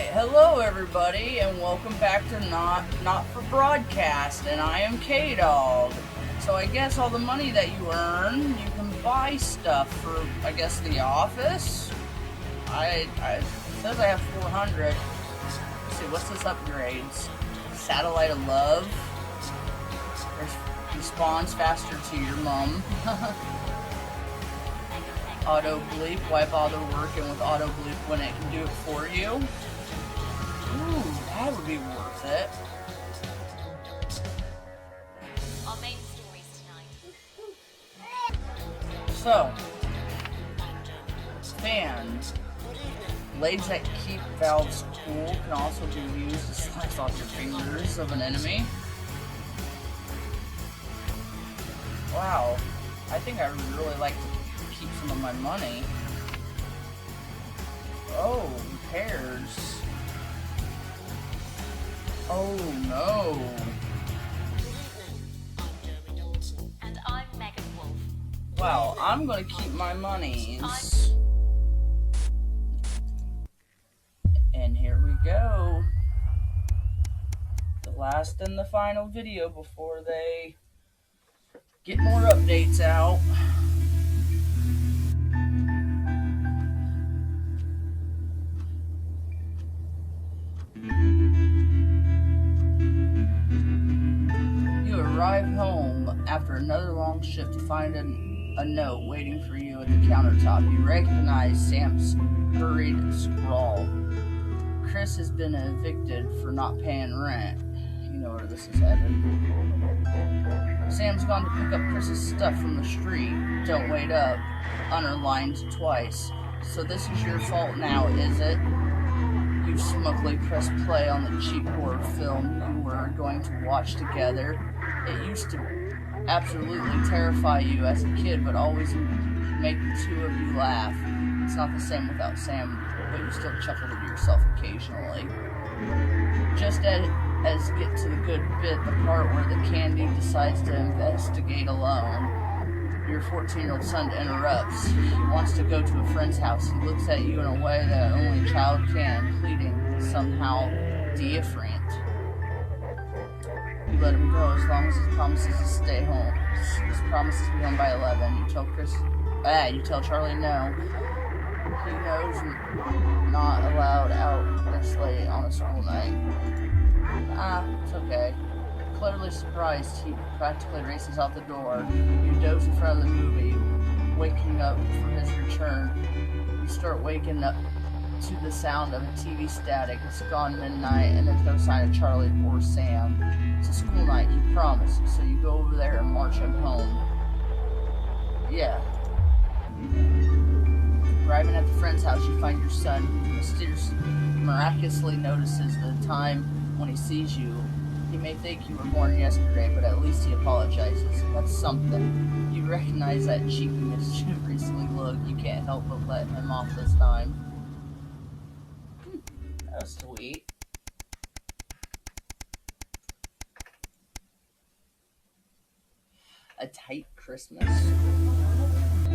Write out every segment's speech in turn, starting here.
Alright, hello everybody, and welcome back to Not for Broadcast, and I am kdog. So I guess all the money that you earn, you can buy stuff for, I guess, the office. It says I have 400. Let's see, what's this upgrades? Satellite of Love. Responds faster to your mom. Auto bleep. Why bother working with auto bleep when it can do it for you? Ooh, that would be worth it. Our main stories tonight. So, fans. Blades that keep valves cool can also be used to slice off your fingers of an enemy. Wow, I think I would really like to keep some of my money. Oh, repairs. Oh no. And I'm Megan Wolf. Wow, I'm gonna keep my monies. And here we go. The last and the final video before they get more updates out. You arrive home after another long shift to find a note waiting for you at the countertop. You recognize Sam's hurried scrawl. Chris has been evicted for not paying rent. You know where this is headed. Sam's gone to pick up Chris's stuff from the street. Don't wait up. Underlined twice. So this is your fault now, is it? You smugly press play on the cheap horror film you were going to watch together. It used to absolutely terrify you as a kid, but always make the two of you laugh. It's not the same without Sam, but you still chuckle to yourself occasionally. Just as get to the good bit, the part where the candy decides to investigate alone. Your 14-year-old son interrupts. He wants to go to a friend's house. He looks at you in a way that only a child can, pleading, somehow different. You let him go as long as he promises to stay home. He promises to be home by 11. You tell Charlie no. He knows you're not allowed out this late on a school night. It's okay. Clearly surprised, he practically races out the door. You doze in front of the movie, waking up for his return. You start waking up to the sound of a TV static. It's gone midnight, and there's no sign of Charlie or Sam. It's a school night, he promised, so you go over there and march him home. Yeah. Arriving at the friend's house, you find your son, who miraculously notices the time when he sees you. He may think you were born yesterday, but at least he apologizes. That's something. You recognize that cheeky, mischievously look. You can't help but let him off this time. That was sweet. A tight Christmas.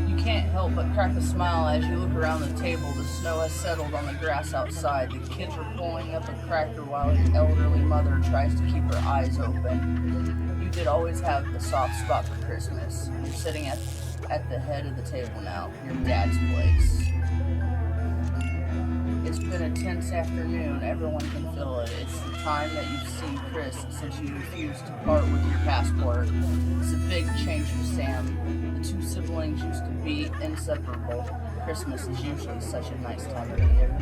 You can't help but crack a smile as you look around the table. The snow has settled on the grass outside. The kids are pulling up a cracker while your elderly mother tries to keep her eyes open. You did always have the soft spot for Christmas. You're sitting at the head of the table now, your dad's place. It's been a tense afternoon. Everyone can feel it. It's the time that you've seen Chris since you refused to part with your passport. It's a big change for Sam. The two siblings used to be inseparable. Christmas is usually such a nice time of the year.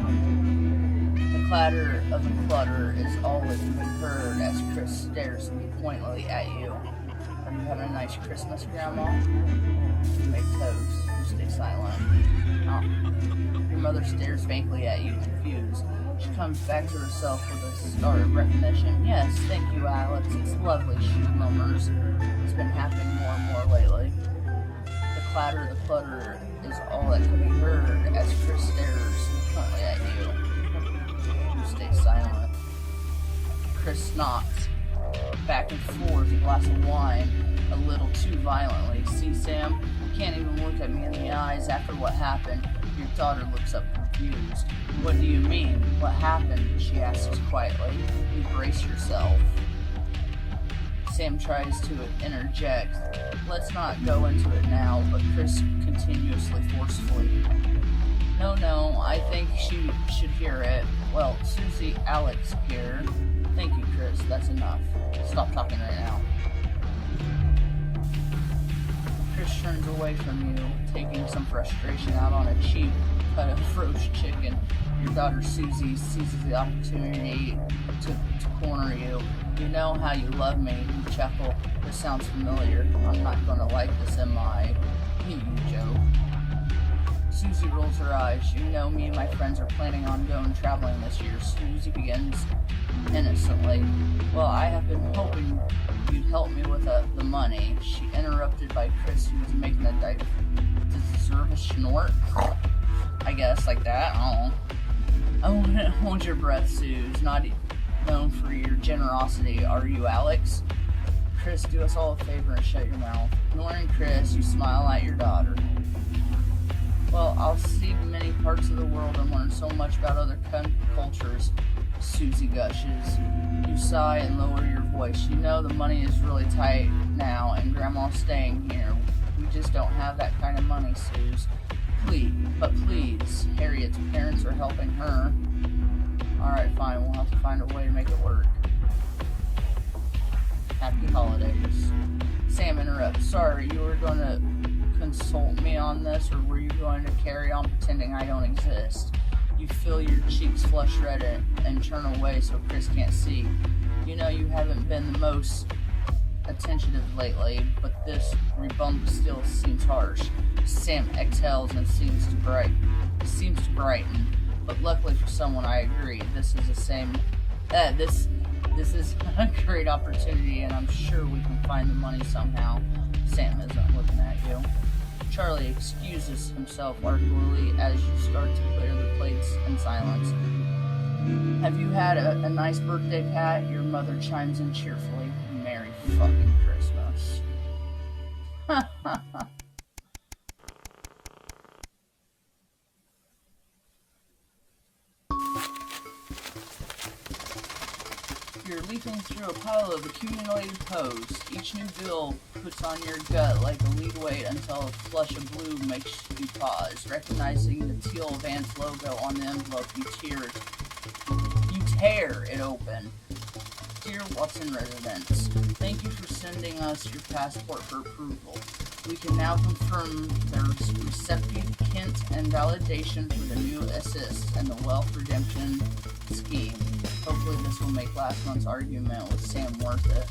The clatter of the clutter is all that can be heard as Chris stares pointedly at you. Are you having a nice Christmas, Grandma? You make toast. You stay silent. Oh. Your mother stares vaguely at you, confused. She comes back to herself with a start of recognition. Yes, thank you, Alex. It's lovely, she murmurs. It's been happening more and more lately. The clatter, the clutter is all that can be heard as Chris stares intently at you. You stay silent. Chris knocks back and forth a glass of wine a little too violently. See, Sam, you can't even look at me in the eyes after what happened. You're daughter looks up confused. What do you mean? What happened? She asks quietly. You brace yourself. Sam tries to interject. Let's not go into it now, but Chris continuously forcefully. No, I think she should hear it. Well, Susie, Alex here. Thank you, Chris. That's enough. Stop talking right now. Chris turns away from you, taking some frustration out on a cheap cut of roast chicken. Your daughter Susie seizes the opportunity to corner you. You know how you love me. You chuckle. This sounds familiar. I'm not going to like this, am I? You joke. Susie rolls her eyes. You know me and my friends are planning on going traveling this year. Susie begins innocently. Well, I have been hoping you'd help me with the money. She interrupted by Chris, who was making a deserve a snort. I guess, like that. I don't know. Hold your breath, Suze. Not known for your generosity, are you, Alex? Chris, do us all a favor and shut your mouth. Ignoring Chris, you smile at your daughter. Well, I'll see many parts of the world and learn so much about other cultures, Susie gushes. You sigh and lower your voice. You know the money is really tight now, and Grandma's staying here. We just don't have that kind of money, Suze. Please, Harriet's parents are helping her. Alright, fine, we'll have to find a way to make it work. Happy holidays. Sam interrupts. Sorry, you were going to consult me on this, or were you going to carry on pretending I don't exist? You feel your cheeks flush red and turn away so Chris can't see. You know you haven't been the most attentive lately, but this rebuff still seems harsh. Sam exhales and seems to brighten. But luckily for someone, I agree. This is a great opportunity, and I'm sure we can find the money somehow. Sam isn't looking at you. Charlie excuses himself awkwardly as you start to clear the plates in silence. Have you had a nice birthday, Pat? Your mother chimes in cheerfully. Merry fucking Christmas. You're leaping through a pile of accumulated posts. Each new bill puts on your gut like a lead weight until a flush of blue makes you pause. Recognizing the teal Vans logo on the envelope, you tear it open. Dear Watson residents, thank you for sending us your passport for approval. We can now confirm their recipient and validation for the new assist and the wealth redemption scheme. Hopefully this will make last month's argument with Sam worth it.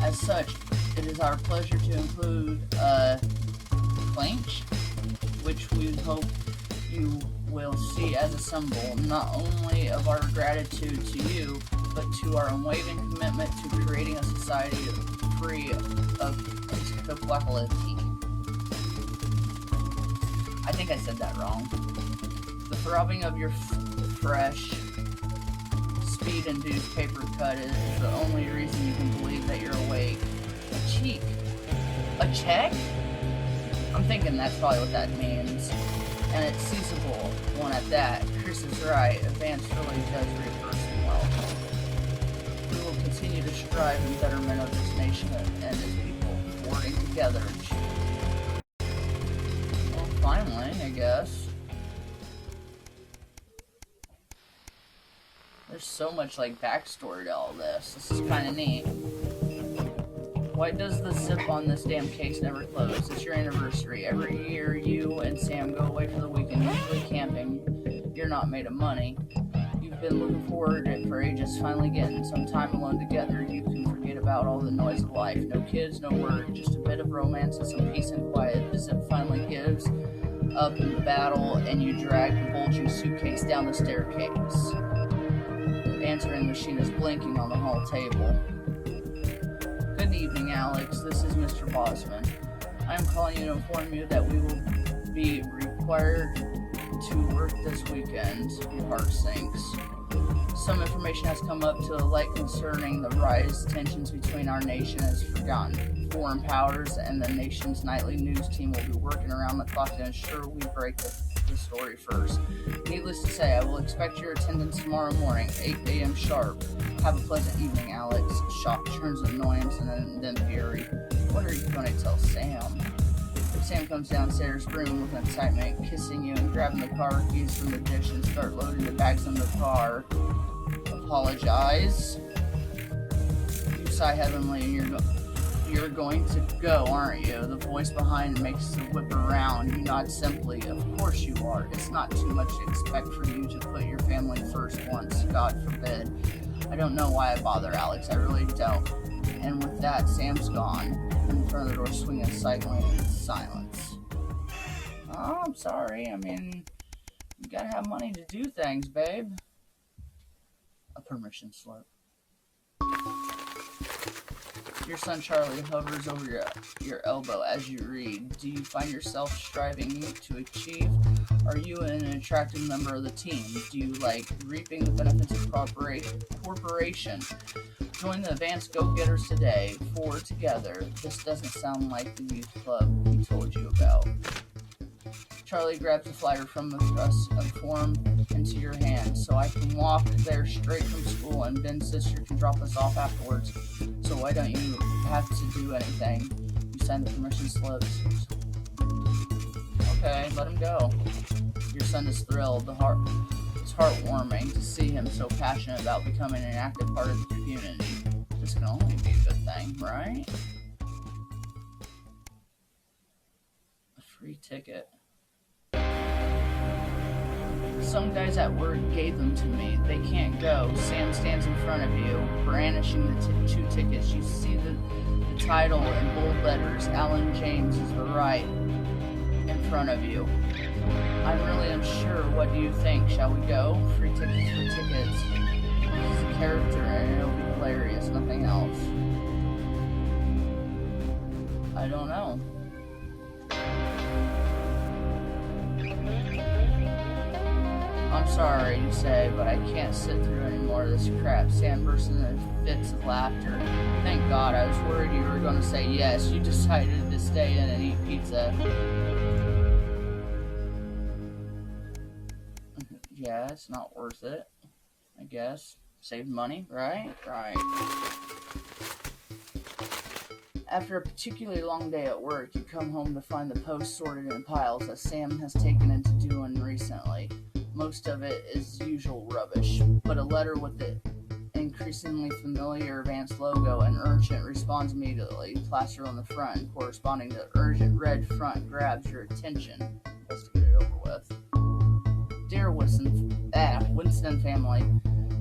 As such, it is our pleasure to include a clinch, which we hope you will see as a symbol not only of our gratitude to you, but to our unwavering commitment to creating a society free of inequality. I think I said that wrong. The throbbing of your fresh, speed-induced paper cut is the only reason you can believe that you're awake. A cheek. A check? I'm thinking that's probably what that means. And it's seizable one at that. Chris is right. Advance really does reimburse him well. We will continue to strive in betterment of this nation and its people, working together. Well, finally, I guess. There's so much backstory to all this. This is kind of neat. Why does the zip on this damn case never close? It's your anniversary. Every year you and Sam go away for the weekend, usually camping. You're not made of money. You've been looking forward to it for ages, finally getting some time alone together. You can forget about all the noise of life. No kids, no work, just a bit of romance and some peace and quiet. The zip finally gives up in the battle, and you drag the bulging suitcase down the staircase. The answering machine is blinking on the hall table. Good evening, Alex. This is Mr. Bosman. I am calling you to inform you that we will be required to work this weekend. Your heart sinks. Some information has come up to the light concerning the rise tensions between our nation as forgotten. Foreign powers and the nation's nightly news team will be working around the clock to ensure we break the the story first. Needless to say, I will expect your attendance tomorrow morning, 8 a.m. sharp. Have a pleasant evening, Alex. Shock turns annoyance and then fury. What are you going to tell Sam? Sam comes downstairs, brimming with excitement, kissing you and grabbing the car keys from the dish and start loading the bags in the car. Apologize. You sigh heavenly and you're going to go, aren't you? The voice behind makes the whip around. You nod simply. Of course you are. It's not too much to expect for you to put your family first once. God forbid. I don't know why I bother, Alex. I really don't. And with that, Sam's gone. In front of the door, swinging cycling in silence. Oh, I'm sorry. I mean, you gotta have money to do things, babe. A permission slip. Your son Charlie hovers over your elbow as you read. Do you find yourself striving to achieve? Are you an attractive member of the team? Do you like reaping the benefits of corporation? Join the advanced go-getters today. 4 together. This doesn't sound like the youth club he told you about. Charlie grabs a flyer from the thrust of form into your hand, so I can walk there straight from school, and Ben's sister can drop us off afterwards. So why don't you have to do anything? You sign the permission slips. Okay, let him go. Your son is thrilled. It's heartwarming to see him so passionate about becoming an active part of the community. This can only be a good thing, right? A free ticket. Some guys at work gave them to me. They can't go. Sam stands in front of you, brandishing the 2 tickets. You see the title in bold letters. Alan James is the right in front of you. I really am sure. What do you think? Shall we go? Free tickets for tickets. He's a character and it'll be hilarious. Nothing else. I don't know. I'm sorry, you say, but I can't sit through any more of this crap. Sam bursts into fits of laughter. Thank God, I was worried you were going to say yes. You decided to stay in and eat pizza. Yeah, it's not worth it, I guess. Save money, right? Right. After a particularly long day at work, you come home to find the post sorted in piles that Sam has taken into doing recently. Most of it is usual rubbish, but a letter with the increasingly familiar Advance logo and urgent responds immediately. Plastered on the front and corresponding to urgent red front grabs your attention. Let's get it over with. Dear Winston family,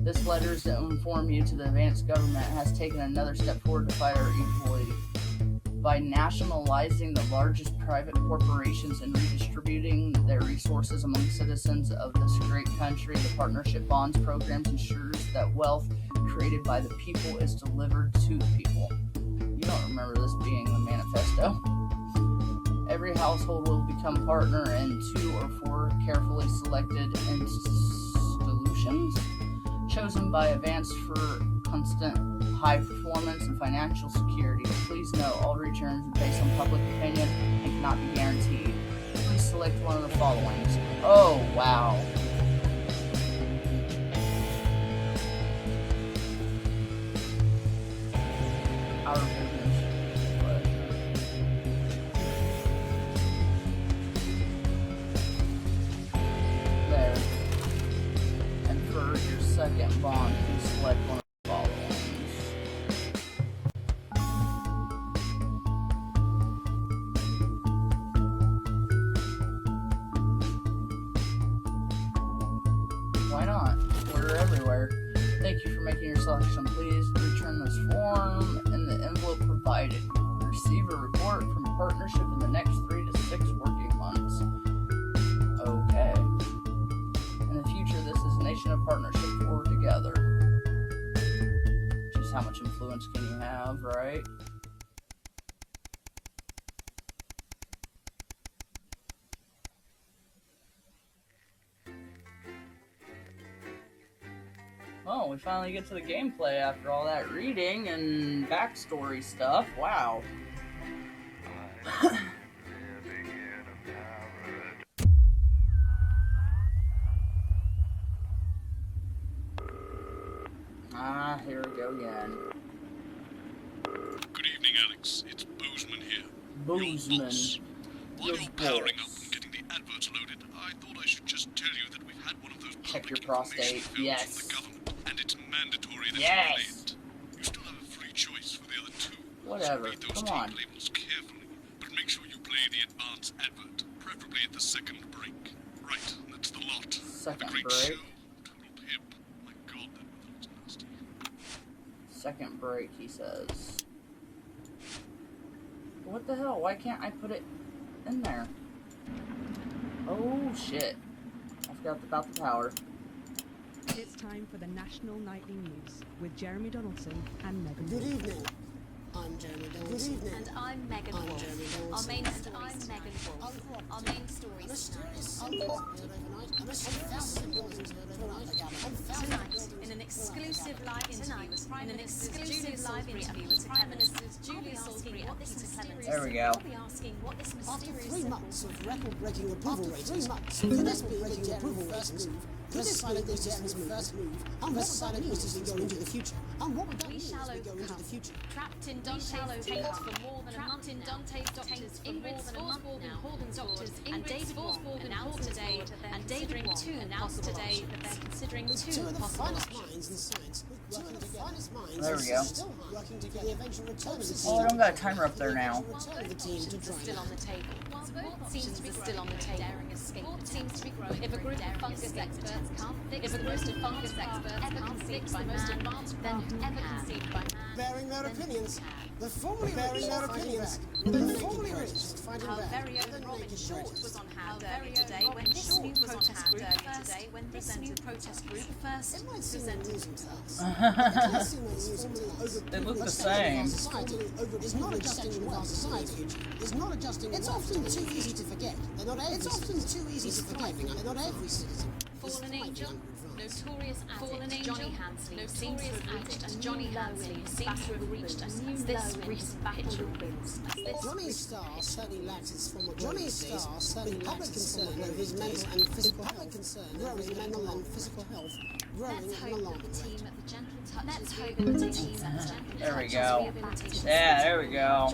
this letter is to inform you to the Advance government has taken another step forward to fight our equality. By nationalizing the largest private corporations and redistributing their resources among citizens of this great country, the Partnership Bonds programs ensures that wealth created by the people is delivered to the people. You don't remember this being the manifesto. Every household will become partner in 2 or 4 carefully selected institutions chosen by Advance for constant high performance and financial security. Please note all returns are based on public opinion and cannot be guaranteed. Please select one of the following. Oh, wow. Our business pleasure. There. And for your second bond, please select one of the following. Why not? We're everywhere. Thank you for making your selection. Please return this form in the envelope provided. Receive a report from partnership in the next 3 to 6 working months. Okay. In the future, this is a nation of partnership forward together. Just how much influence can you have, right? Well, we finally get to the gameplay after all that reading and backstory stuff. Wow. Ah, here we go again. Good evening, Alex. It's Bozeman here. Bozeman. Your boss. While Your you're powering up boss. and getting the adverts loaded, I thought I should just tell you that we've had one of those Check public your prostate. information films Yes. from the government, and it's mandatory that Yes. you play it. You still have a free choice for the other two. Whatever. So read those Come tape on. labels carefully, but make sure you play the advance advert, preferably at the second break. Right, that's the lot. Second the great break. show. Total pimp. My God, that weather looks nasty. Second break, he says. What the hell? Why can't I put it in there? Oh, shit. I forgot about the power. It's time for the National Nightly News with Jeremy Donaldson and Megan. Good evening. I'm Jeremy Donaldson. Good evening. And I'm Megan I'm Wolf. Jeremy Our Donaldson. main And stories I'm tonight. Megan Wolf. Our main stories Mysterious tonight. symbols appeared overnight. A mysterious symbols appeared overnight. Tonight, in an exclusive live interview with Prime Minister's Julia Salisbury with Prime Minister's Julia Salisbury and Peter Clements. There we go. We'll be asking what this After mysterious 3 symbol months of record-breaking approval ratings, could this be record-breaking approval ratings? Could this be Jeremy's first move? And what would that mean as we go into the future? And what would that We mean shall as we go into the future? Trapped in Dante's taint for more than a month now. Doctors Ingrid Sforsborg and Doctors and David Sforsborg announced today, and David Watt announced today that they're considering With two two of the possible finest options. minds in science, working together. There we go. Still working together. The eventual return of the team. Oh, I don't got a timer up there now. Return of the team to Options are dry still on land. the table. What seems to be still on the table? Daring escape. What seems to be growing? If a group of fungus experts can't fix the most advanced ever conceived by man, then who ever conceived by man? Bearing their then opinions. who can? The formerly bearing their opinions. The formerly rich. Fighting Our back. very The own Robin naked Short protest. was on hand earlier today when this new protest group first It might seem presented. amusing to us. It does seem amusing to us. They look the But same. society is not adjusting with our society. It's not adjusting. It's often too easy to forget. They're not every. It's often too easy to forget. They're not every citizen. Fallen Angel, notorious addict Johnny Hansley seems to have reached a Johnny Hansley seems to have reached a new this recent picture reveals. Johnny's star certainly lacks its former Johnny's star certainly lacks its public concern over his mental and physical health growing Let's in the hope long that the run. team at the Gentle Touches rehabilitation centre. There we go. Yeah, there we go.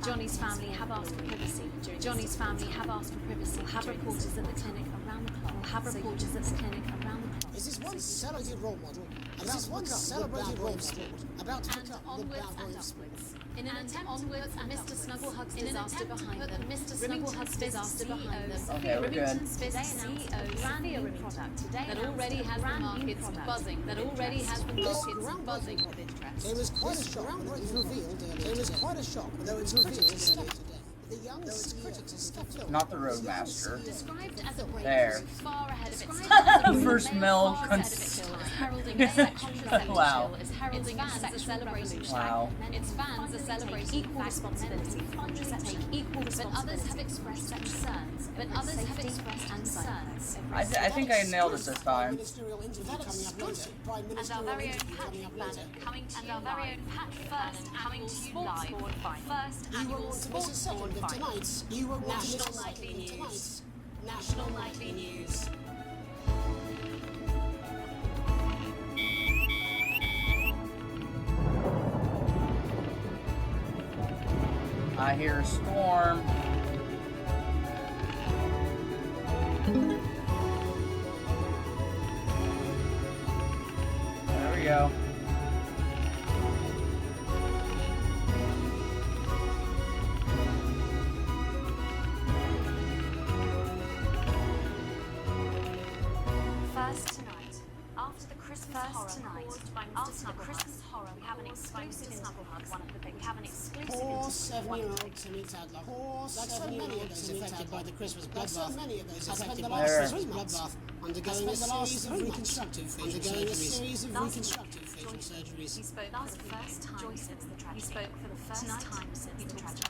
Johnny's family have asked for privacy. Johnny's family have asked for privacy. Have reporters at the clinic around the clock. Have reporters at the clinic around the clock. Is this one celebrated role model? Is one celebrated role model about to And become the onwards bad boy and of sport? upwards. In an attempt onwards and Mr. Snugglehug's disaster behind them. Mr. Snugglehug's disaster behind them. Okay, we're good. Remington's CEO brand new product today that already has the markets buzzing. That already has the markets buzzing with interest. It was quite a shock when it was revealed. It was quite a shock when it was revealed earlier today. The young critics are stuffed Not the Roadmaster. Described as a break There. far ahead of its time. First mill Far ahead of its time. Heralding a sexual Wow. is heralding a sexual revolution. Wow. Its fans are celebrating equal responsibility. Take equal responsibility. But others have expressed concerns. But others have expressed concerns. I think I nailed it this time. ministerial interview coming up later. Prime And our ministerial very own interview coming Patrick up later. Bannon coming to you live. First coming to you live. First You won't annual want to miss a sports second board of final. tonight's. You won't want to miss a National second Nightly of News. tonight's. National Nightly News. I hear a storm. There we go. First tonight, after the Christmas horror caused by Mr. Snugglehug, we have an exclusive Snugglehug. One of the big, we have an exclusive Poor interview. One of the 7-year-old Timmy Tadlock. Poor like so many of those affected by the Christmas bloodbath. so many of those affected There. by the Christmas bloodbath. Undergoing a series of reconstructive facial surgeries. He spoke for the first time since the tragedy. He spoke for the first time since the tragedy.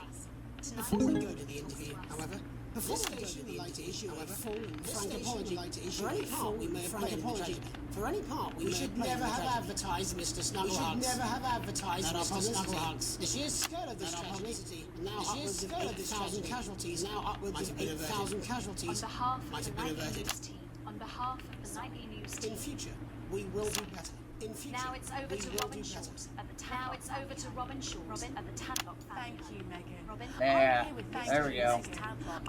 Before we go to the interview, however, before we go to the interview, issue a full and frank apology for any part we may have played in the tragedy. For any part we should never have advertised Mr. Snugglehugs. We should never have advertised Mr. Snugglehugs. The sheer scale of this tragedy, now upwards of 8,000 casualties, now upwards of 8,000 casualties, On behalf might of have the been Nightly averted. News team, on behalf of the Nightly News team, In future, we will do better. In future, Now it's over we to will Robin do Short better. at the Now it's over to Robin Short at the Tadlock family. Thank you, Megan. Robin. Yeah, I'm here with there we go.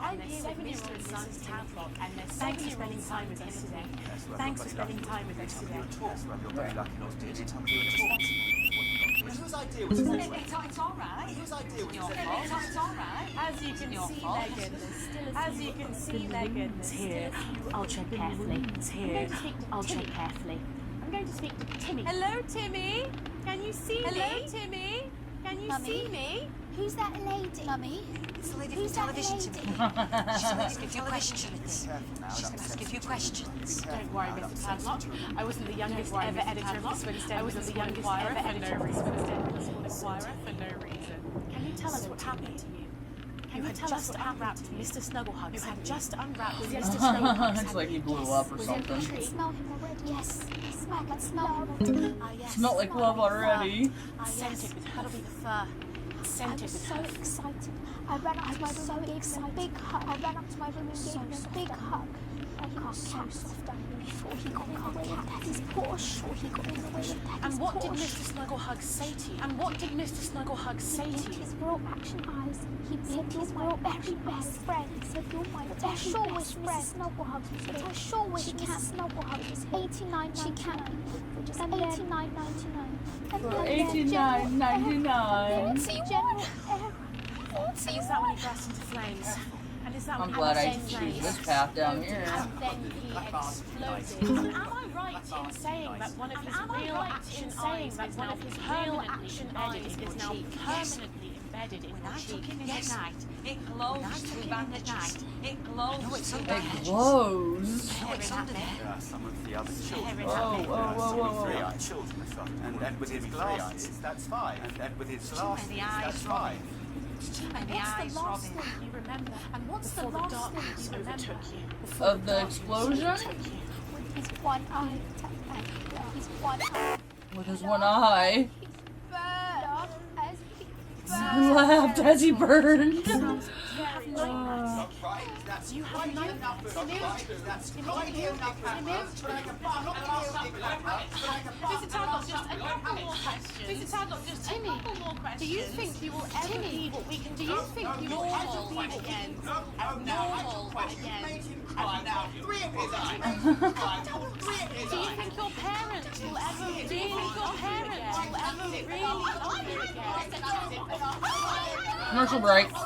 I'm here with Mr. and Mrs. Tadlock, and thanks for spending time with us today. Thanks for spending time with us today. Whose idea was it? It's all right. Whose idea was it? It's all right. As you can see, Megan, it's here. I'll tread carefully. It's here. I'll tread carefully. I'm going to speak to Timmy. Hello, Timmy. Can you see me? Hello, Timmy. Can you Mummy? see me? Who's that lady? Mummy? It's the lady Who's from that television, lady? Timmy. She's going to ask you a few questions. She's going to ask you a few questions. Don't worry, Mr. Tadlock. I wasn't the youngest ever editor of the Swinstead. I wasn't the youngest ever editor of the Swinstead for no reason. Can you tell us what happened to you? Can you tell us what happened to Mr. Snugglehugs? You had just unwrapped Mr. Snugglehugs. It's like he blew up or Was in the something. tree. Smell him already. Yes. I can smell him. Ah, yes. Smelled like love already. Scented with that'll be the fur. I Scented was with so her. excited. I ran up to my room and gave him a big hug. I ran up to my room and gave him a big hug. He was so soft on me. Thought he got in the way of Daddy's Porsche. Thought he got in the way of Daddy's And what did Porsche. Mr. Snugglehugs say to you? And what did Mr. Snugglehugs say He to blinked you? his real action eyes. He blinked his real very best friend. He said, "You're my very sure wish friend." Snugglehugs was but I sure wish Mrs. Snugglehugs was 89. She can't be for just 89.99. For $89.99. See general error. And is that when he burst into flames? And is that I'm when glad I he choose this path down here. And then he exploded. And am I right in saying that one of his real action eyes is now permanently embedded in the cheek? Yes. It glows through bandages. It glows. No, it's under It glows. No, it's under there. There are some of the other children. Whoa, whoa, whoa, whoa, Three whoa. eyed children. And with his glasses, that's fine. And with his glasses, the eyes, that's fine. And the eyes, Robin. You remember? And what's the darkness overtook you? Of the explosion? With his one eye. His one eye. With his one eye. As He laughed as he burned. Right, that's quite enough. That's quite enough. Mr. Tadlock, just a couple more questions. Mr. Tadlock, just a couple more questions. Do you think you will ever be what we can do? You think you will ever be again? Normal again? Do you think your parents will ever really love you again? Commercial break. So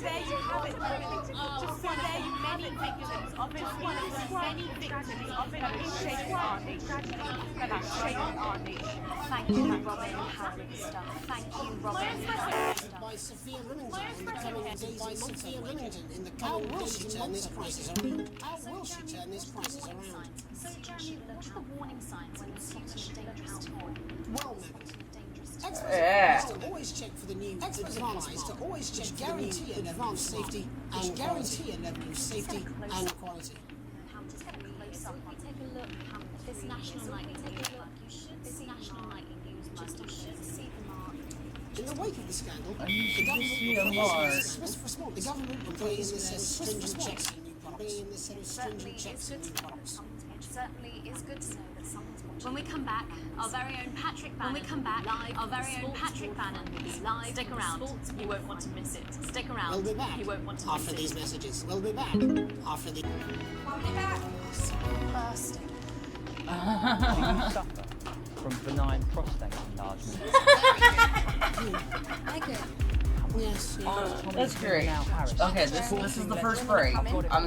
there you have it. Just so there you many victims of it. One of the many victims of it has shaken our nation. That has shaken our nation. Thank you, Robin and Harry stuff. Thank you, Robin and Harry stuff. By Sophia Remington in the coming days and months. Sophia Remington in the coming days to turn this crisis around. How will she turn this crisis around? So, Jeremy, what are the warning signs when you're spotting a dangerous toy? Well, Megan. Experts Yeah. advise to always check for the new advanced to always check guarantee a level of safety and guarantee a level of safety and quality. Just get a close up. Take a look at this national nightly news. You should this national nightly news. Just you should see the mark. In the wake of the scandal, And you should just see a mark. the government will bring in this stringent checks on new products. Certainly is good to know that someone's watching. When we come back, our very own Patrick Bannon. When we come back, live, our very own Patrick Bannon will be live. Stick around. You won't want to miss it. Stick around. We'll be back You won't want to miss after it. these messages. We'll be back after the. Bursting. Suffer from benign prostate enlargement. Yes. That's great. Okay, this is the first break. I'm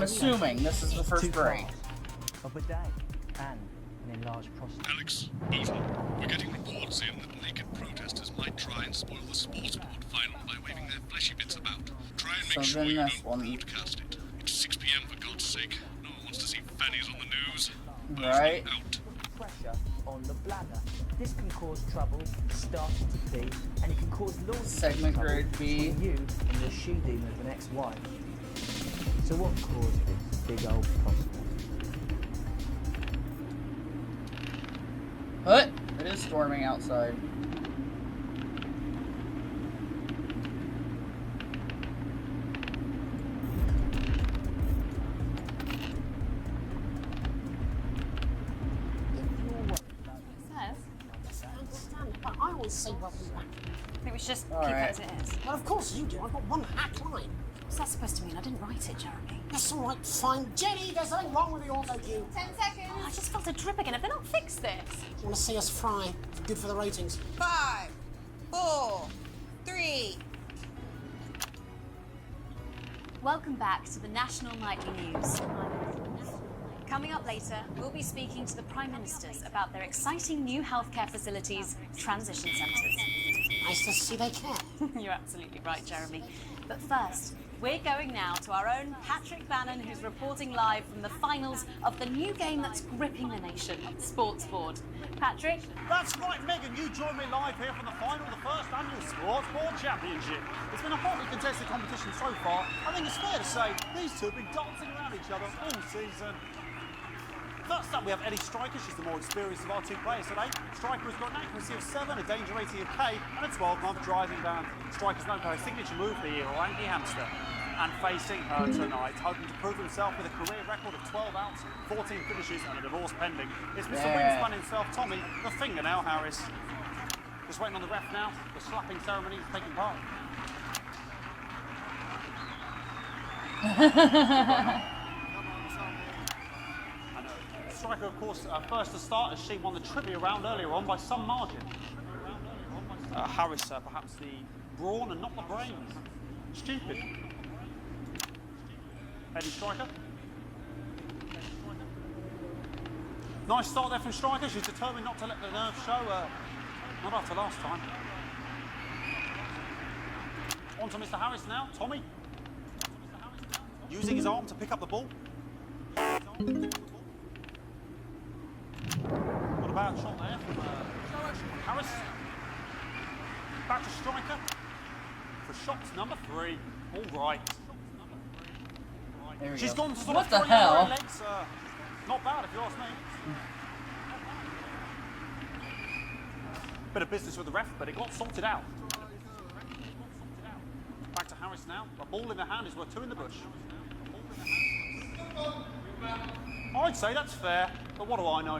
assuming this is the first break. Of a day and an enlarged prostate. Alex, over. We're getting reports in that naked protesters might try and spoil the sports board final by waving their fleshy bits about. Try and make So sure then you this don't one. broadcast it. It's 6 p.m. for God's sake. No one wants to see fannies on the news. Right. Out. Pressure on the bladder. This can cause trouble, starting to pee, and it can cause laundry Segment trouble grade B. between you and your she demon of an ex-wife. So what caused this big old prostate? What? It is storming outside. always say welcome back. I think we should just All keep right. it as it is. Well, of course you do. I've got one hack line. What's that supposed to mean? I didn't write it, Jeremy. That's all right, fine. Jenny, there's something wrong with the auto cue. 10 seconds. Oh, I just felt a drip again. Have they not fixed this? Want to see us fry? Good for the ratings. 5, 4, 3. Welcome back to the National Nightly News. Coming up later, we'll be speaking to the Prime Ministers about their exciting new healthcare facilities, transition centres. Nice to see they care. You're absolutely right, Jeremy. But first, we're going now to our own Patrick Bannon, who's reporting live from the finals of the new game that's gripping the nation, Sports Board. Patrick? That's right, Megan. You join me live here from the final of the first annual Sports Board Championship. It's been a hotly contested competition so far. I think it's fair to say these two have been dancing around each other all season. First up, we have Eddie Striker. She's the more experienced of our two players today. Striker has got an accuracy of 7, a danger rating of K, and a 12-month driving ban. Striker's known for her signature move, the Orangi Hamster. And facing her tonight, hoping to prove himself with a career record of 12 outs, 14 finishes, and a divorce pending, is Mr. Wingspan himself, Tommy, the Fingernail Harris. Just waiting on the ref now. The slapping ceremony is taking part. Striker, of course, first to start as she won the trivia round earlier on by some margin. Harris, perhaps the brawn and not the brains. Stupid. Eddie Striker. Nice start there from Striker. She's determined not to let the nerves show. Not after last time. On to Mr. Harris now. Tommy. Using his arm to pick up the ball. What about a shot there from Harris? Back to Striker for shot number 3. All right. She's gone sort What of the throwing out hell? her legs. Not bad if you ask me. Bit of business with the ref, but it got sorted out. Back to Harris now. A ball in the hand is worth 2 in the bush. I'd say that's fair, but what do I know?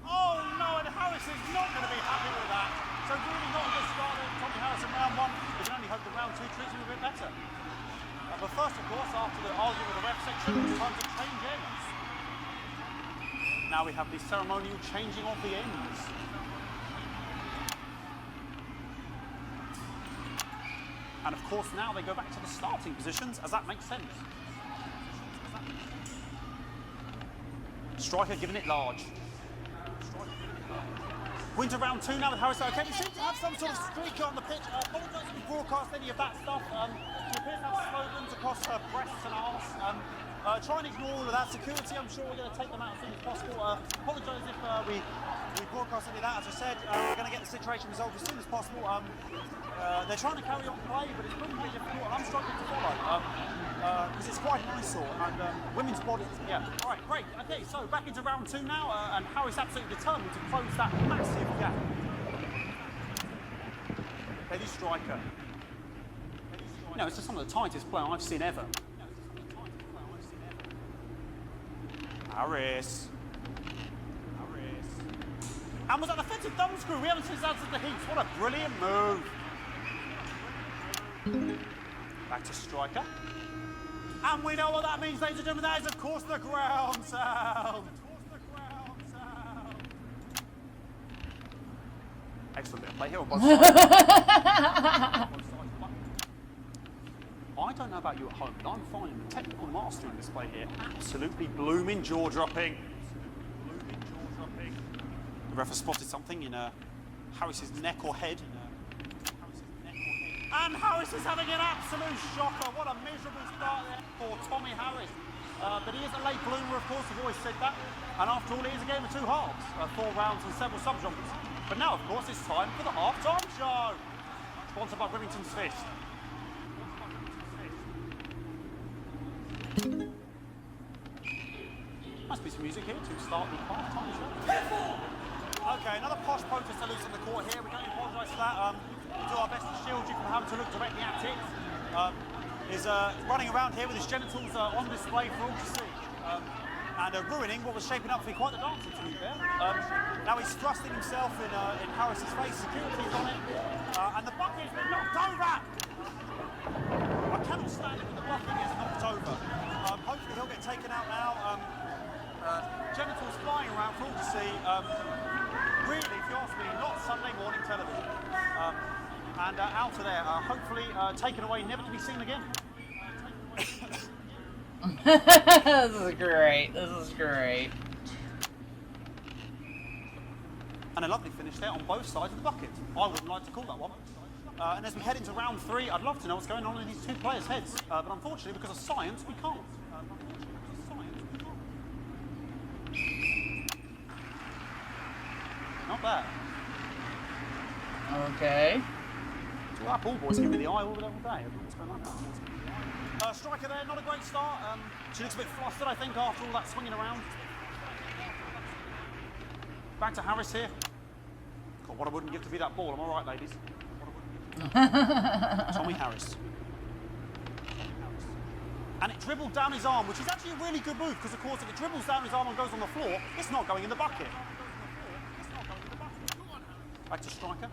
Oh no, and Harris is not going to be happy with that. So really not a good start there for Tommy Harris in round 1. We can only hope that round 2 treats him a bit better. But first, of course, after the argument with the ref section, it's time to change ends. Now we have the ceremonial changing of the ends. And of course now they go back to the starting positions, as that makes sense. Striker giving it large. Winter round 2 now with Harris. Okay, we seem to have some sort of streak on the pitch. Apologise if we broadcast any of that stuff. She appears to have slogans across her breasts and arse. Try and ignore all of that. Security, I'm sure we're going to take them out as soon as possible. Apologise if we broadcast any of that. As I said, we're going to get the situation resolved as soon as possible. They're trying to carry on play, but it's proving a bit difficult, and I'm struggling to follow. Because it's quite an eyesore, and women's bodies, yeah. All right, great. Okay, so back into round 2 now, and Harris absolutely determined to close that massive gap. Eddie Striker. You know, it's just some of the tightest play I've seen ever. Harris. And was that an offensive thumb screw? We haven't seen that since the heats. What a brilliant move. Back to Striker. And we know what that means, ladies and gentlemen. That is, of course, the ground sound. Excellent bit of play here on both sides. I don't know about you at home, but I'm finding the technical mastering display here absolutely blooming jaw-dropping. The ref has spotted something in Harris's neck or head. And Harris is having an absolute shocker. What a miserable start there for Tommy Harris. But he is a late bloomer, of course, we've always said that. And after all, it is a game of 2 halves, 4 rounds and several subgenres. But now, of course, it's time for the half-time show. Sponsored by Remington's Fist. Must be some music here to start the half-time show. Okay, another posh protester loose on the court here. We don't apologise for that. We'll do our best to shield you from having to look directly at it. Is running around here with his genitals on display for all to see. and ruining what was shaping up to be quite the dancer, to be fair. Now he's thrusting himself in Harris's face, security's on it, and the bucket's been knocked over! I cannot stand it when the bucket gets knocked over. Hopefully he'll get taken out now. Genitals flying around for all to see. Really, if you ask me, not Sunday morning television. And out of there, hopefully taken away, never to be seen again. This is great. This is great. And a lovely finish there on both sides of the bucket. I wouldn't like to call that one. And as we head into round 3, I'd love to know what's going on in these two players' heads. But unfortunately, because of science, we can't. Not bad. Okay. Well, that ball boy's giving me the eye all day. I don't know what's going on now. Striker there, not a great start. She looks a bit flustered, I think, after all that swinging around. Back to Harris here. God, what I wouldn't give to be that ball. I'm all right, ladies. Tommy Harris. And it dribbled down his arm, which is actually a really good move, because, of course, if it dribbles down his arm and goes on the floor, it's not going in the bucket. Back to striker.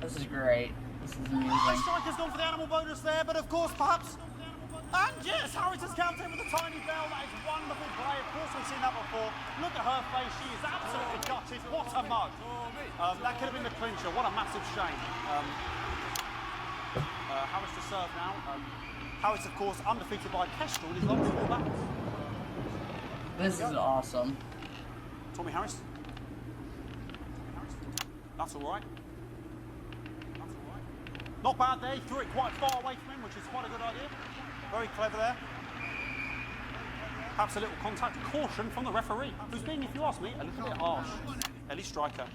This is great. This is amazing. Striker's gone for the animal bonus there, but of course, perhaps. And yes, Harris has counted with a tiny bell. That is wonderful play. Of course, we've seen that before. Look at her face. She is absolutely gutted. What a mug. That could have been the clincher. What a massive shame. Harris to serve now. Harris, of course, undefeated by Kestrel in his last 4 battles. This is awesome. Tommy Harris. That's all right. Not bad there. He threw it quite far away from him, which is quite a good idea. Very clever there. Perhaps a little contact. Caution from the referee, who's being, if you ask me, a little bit harsh. Ellie Striker.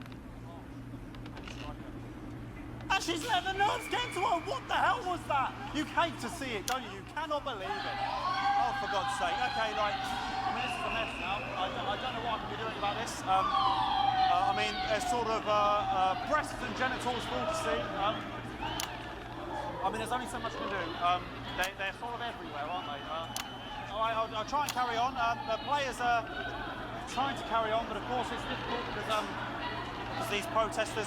And she's let the nerves get to her. What the hell was that? You hate to see it, don't you? You cannot believe it. Oh, for God's sake. Okay, like, I mean, this is a mess now. I don't know what I can be doing about this. I mean, there's sort of breasts and genitals for all to see. I mean, there's only so much to do. They're sort of everywhere, aren't they? All right, I'll try and carry on. The players are trying to carry on, but of course it's difficult because these protesters,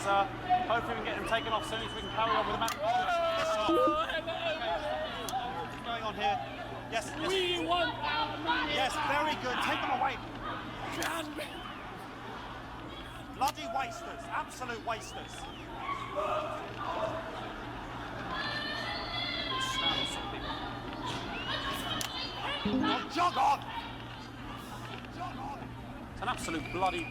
hopefully we can get them taken off soon so we can carry on with the match. What's going on here? Yes, yes. We want our money. Yes, very good. Take them away. Bloody wasters. Absolute wasters. Oh, jog on! It's an absolute bloody...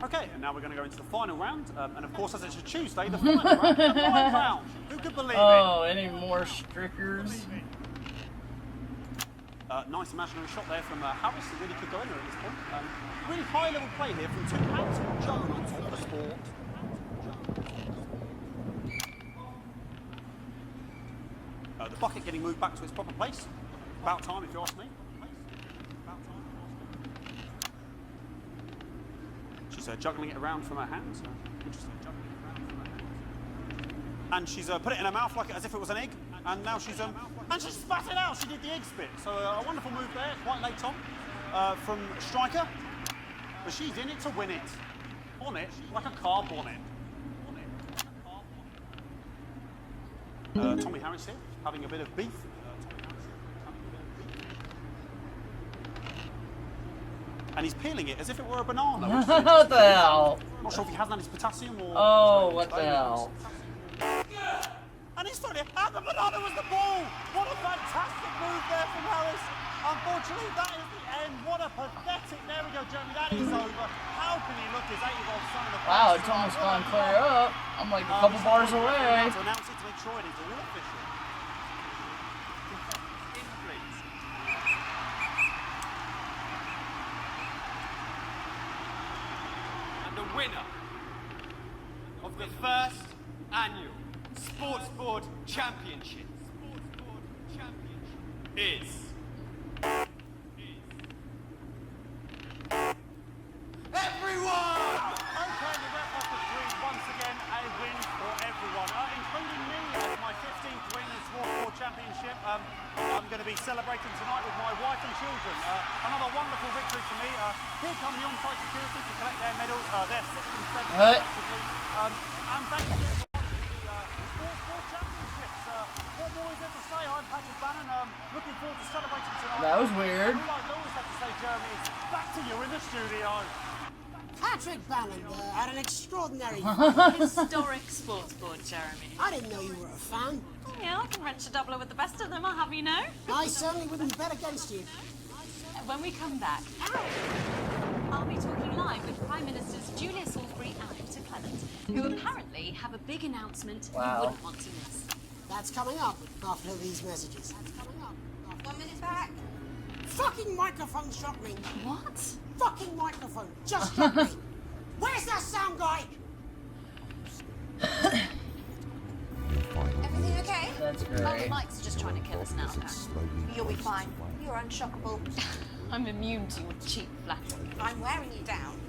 Okay, and now we're going to go into the final round. And of course, as it's a Tuesday, the final round, the live round. Who could believe it? Oh, any more strickers? Nice imaginary shot there from Harris. It really could go anywhere at this point. Really high-level play here from 2 handsome jugglers of the sport. The bucket getting moved back to its proper place. About time, if you ask me. She's juggling it around from her hands. And she's put it in her mouth like as if it was an egg. And now she's and she spat it out. She did the egg spit. So a wonderful move there, quite late on, from Striker. But she's in it to win it. On it, like a car bonnet. Tommy Harris here, having a bit of beef. And he's peeling it as if it were a banana. What the hell? Not sure if he hasn't had his potassium or... Oh, what the hell? And he's throwing it, and the banana was the ball! What a fantastic move there from Harris. Unfortunately, that is the end. What a pathetic... There we go, Jeremy, that is over. How can he look his 8-year-old son in the face? Wow, it's almost gone clear up. I'm like a couple bars away. To announce it to make sure it is all official. In, please. And the winner of the first annual Sports Board Championship is... everyone! Okay, the ref has agreed once again a win for everyone, including me as my 15th win in the Sports Board Championship. be celebrating tonight with my wife and children. Another wonderful victory for me. Here come the on-site security to collect their medals. They're 6th and 7th respectively. And thank you for watching the Sports Championships. What more is there to say? I'm Patrick Bannon. Looking forward to celebrating tonight. That was weird. All I always have to say, Jeremy, is back to you in the studio. Patrick Bannon had an extraordinary Historic sports board, Jeremy. I didn't know you were a fan. Oh, yeah, I can wrench a doubler with the best of them, I'll have you know. I certainly wouldn't bet against you. When we come back, I'll be talking live with Prime Ministers Julia Salisbury and Peter Clement, who apparently have a big announcement you wouldn't want to miss. That's coming up after these messages. That's coming up. 1 minute back. Fucking microphone shot me. What? Fucking microphone. Just shot me. Where's that sound guy? Everything okay? That's great. Oh, Mike's just trying to kill us now. You'll be fine. You're unshockable. I'm immune to your cheap flattery. I'm wearing you down.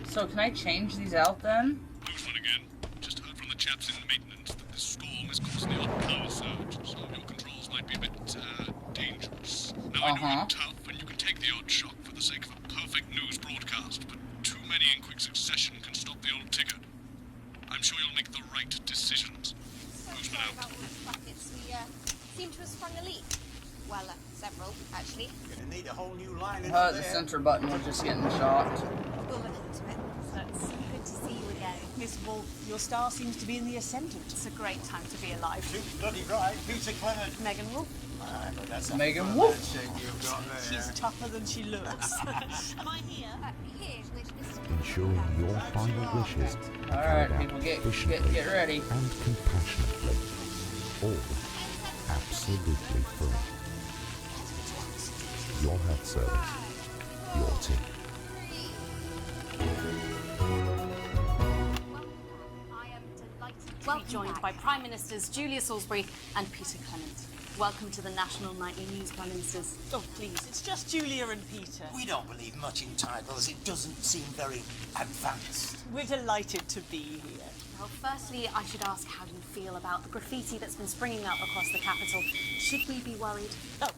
So can I change these out then? Loose one again. Just heard from the chaps in maintenance that this storm is causing the odd power surge, so your controls might be a bit dangerous. Now I know you're tough and you can take the odd shock for the sake of a perfect news broadcast, but too many in quick succession can stop the old ticket. I'm sure you'll make the right decisions. Who's been out? Buckets. We seem to have sprung a leak. Well, several, actually. Gonna need a whole new line in The center button was just getting shocked. We'll look into it. So it's good to see you again. Miss Wolf, your star seems to be in the ascendant. It's a great time to be alive. Bloody right, Peter Clement. Megan Wolf. That's Megan Wolf. She's tougher than she looks. Am I here? Here with Miss... Ensuring your final wishes Alright, people get ready. and compassionately, all absolutely free. Your health service, your team. I am delighted to be joined by Prime Ministers Julia Salisbury and Peter Clement. Welcome to the National Nightly News, Prime Ministers. Oh, please, it's just Julia and Peter. We don't believe much in titles. It doesn't seem very advanced. We're delighted to be here. Well, firstly, I should ask how you feel about the graffiti that's been springing up across the capital. Should we be worried? Oh,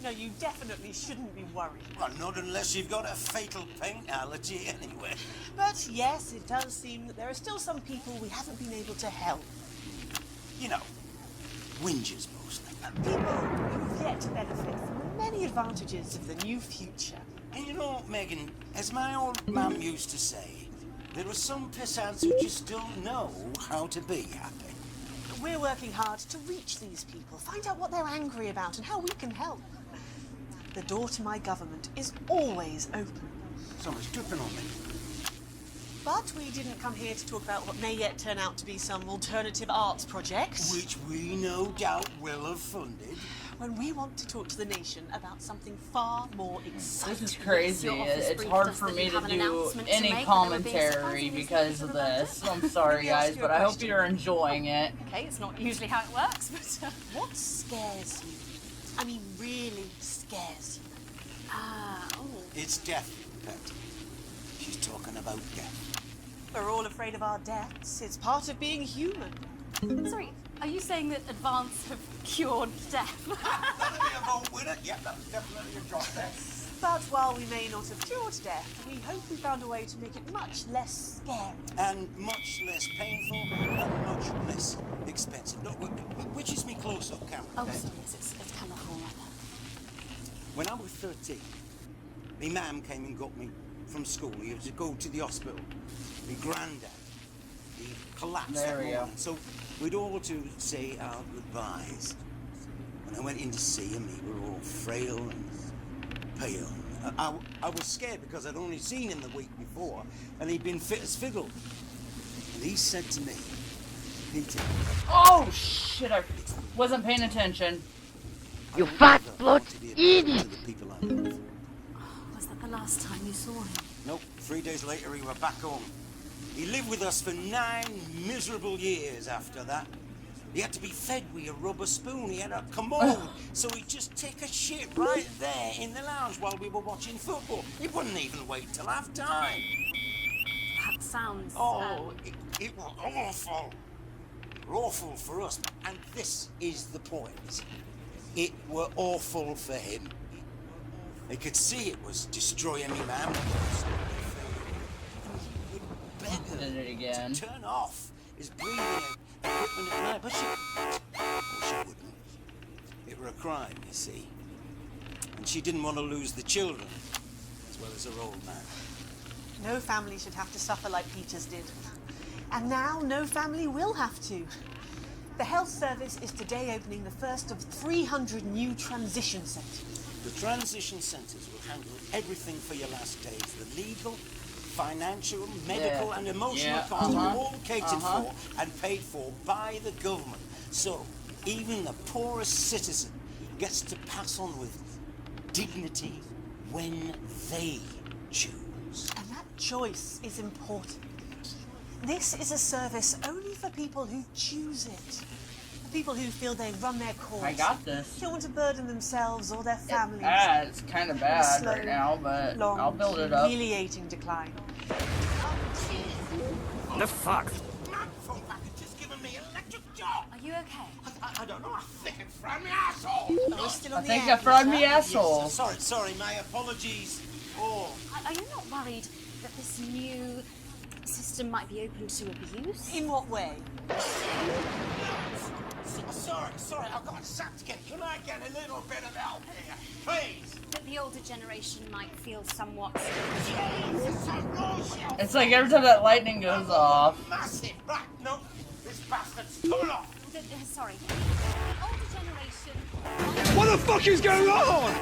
no, you definitely shouldn't be worried. Well, not unless you've got a fatal paint allergy anyway. But yes, it does seem that there are still some people we haven't been able to help. You know, whingers mostly. People who've yet to benefit from the many advantages of the new future. And you know, Megan, as my old mum used to say, there are some pissants who just don't know how to be happy. We're working hard to reach these people, find out what they're angry about and how we can help. The door to my government is always open. Someone's tripping on me. But we didn't come here to talk about what may yet turn out to be some alternative arts project. Which we no doubt will have funded. When we want to talk to the nation about something far more exciting. This is crazy. It's hard for me to do any commentary because of this. I'm sorry, guys, but I hope you're enjoying it. Okay, it's not usually how it works, but... What scares you? I mean, really scares you? It's death, Pet. She's talking about death. We're all afraid of our deaths. It's part of being human. Sorry, are you saying that advance have cured death? That'll be a vote winner. Yeah, that's definitely a drop there. But while we may not have cured death, we hope we found a way to make it much less scary. And much less painful and much less expensive. Look, which is me close-up camera? Oh, sorry, it's kind of cool like that. When I was 13, my mum came and got me from school. He had to go to the hospital. My granddad, he collapsed There that we go. morning. So we'd all to say our goodbyes. When I went in to see him, he were all frail and pale. I was scared because I'd only seen him the week before, and he'd been fit as fiddle. And he said to me, Peter... Oh, shit, I wasn't paying attention. You fat blood idiot! Was that the last time you saw him? Nope. 3 days later, we were back home. He lived with us for 9 miserable years after that. He had to be fed with a rubber spoon. He had a commode, so he'd just take a shit right there in the lounge while we were watching football. He wouldn't even wait till half-time. That sounds... It was awful. Awful for us. And this is the point. It were awful for him. He could see it was destroying him, man. Did it again. To turn off his breathing equipment at night, but she wouldn't. It were a crime, you see. And she didn't want to lose the children, as well as her old man. No family should have to suffer like Peter's did. And now no family will have to. The health service is today opening the first of 300 new transition centres. The transition centres will handle everything for your last days. The legal, financial, medical and emotional costs are all catered for and paid for by the government. So even the poorest citizen gets to pass on with dignity when they choose. And that choice is important. This is a service only for people who choose it. For people who feel they run their course. I got this. Don't want to burden themselves or their families. It's kind of bad right now, but long, I'll build it up. Humiliating decline. The fuck? Just given me an electric shock. Are you okay? I don't know. I think it fried me asshole. We're still on I the think air, I fried me sir. asshole. Yes, sorry. My apologies. Oh. Are you not worried that this new system might be open to abuse? In what way? Sorry, I've got sapped again. Can I get a little bit of help here, please? That the older generation might feel somewhat... It's like every time that lightning goes off. Massive. Right, no, this bastard's coming off. Sorry. The older generation... What the fuck is going on?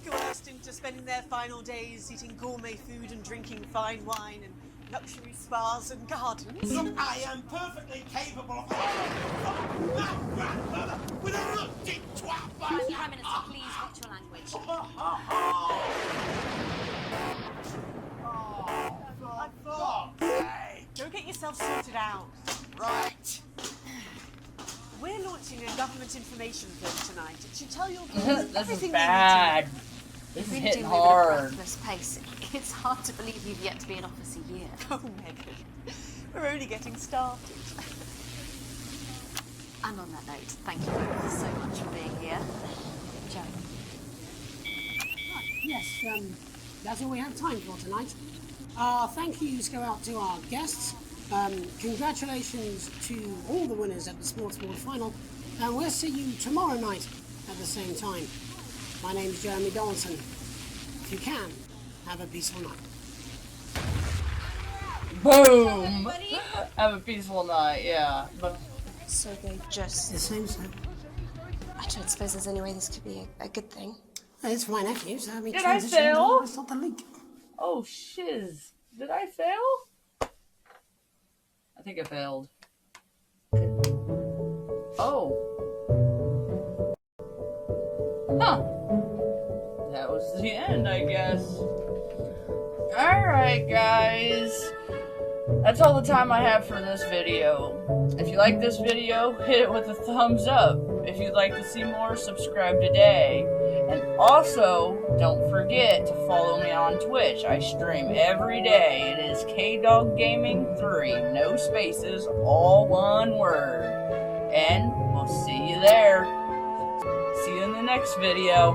Coerced into spending their final days eating gourmet food and drinking fine wine and luxury spas and gardens. Look, I am perfectly capable of that grandmother with a rusty twat. Prime Minister, please watch your language. Go get yourself sorted out. Right. We're launching a government information film tonight. It should tell your This viewers is everything bad. This is hitting hard. Breathless pace. It's hard to believe you've yet to be in office a year. Oh, Megan, we're only getting started. And on that note, thank you both so much for being here. Joe. Right, yes, that's all we have time for tonight. Thank yous go out to our guests. Congratulations to all the winners at the Sports Board final. And we'll see you tomorrow night at the same time. My name's Jeremy Donaldson. If you can, have a peaceful night. Boom! Have a peaceful night, yeah. But so they just... The same, sir. I don't suppose there's any way this could be a good thing. It's my nephew, so we Did I fail? It's not the leak. Oh, shiz. Did I fail? I think I failed. Oh. Huh. That was the end, I guess. Alright, guys. That's all the time I have for this video. If you like this video, hit it with a thumbs up. If you'd like to see more, subscribe today. And also, don't forget to follow me on Twitch. I stream every day. It is kdog Gaming 3. No spaces, all one word. And we'll see you there. See you in the next video.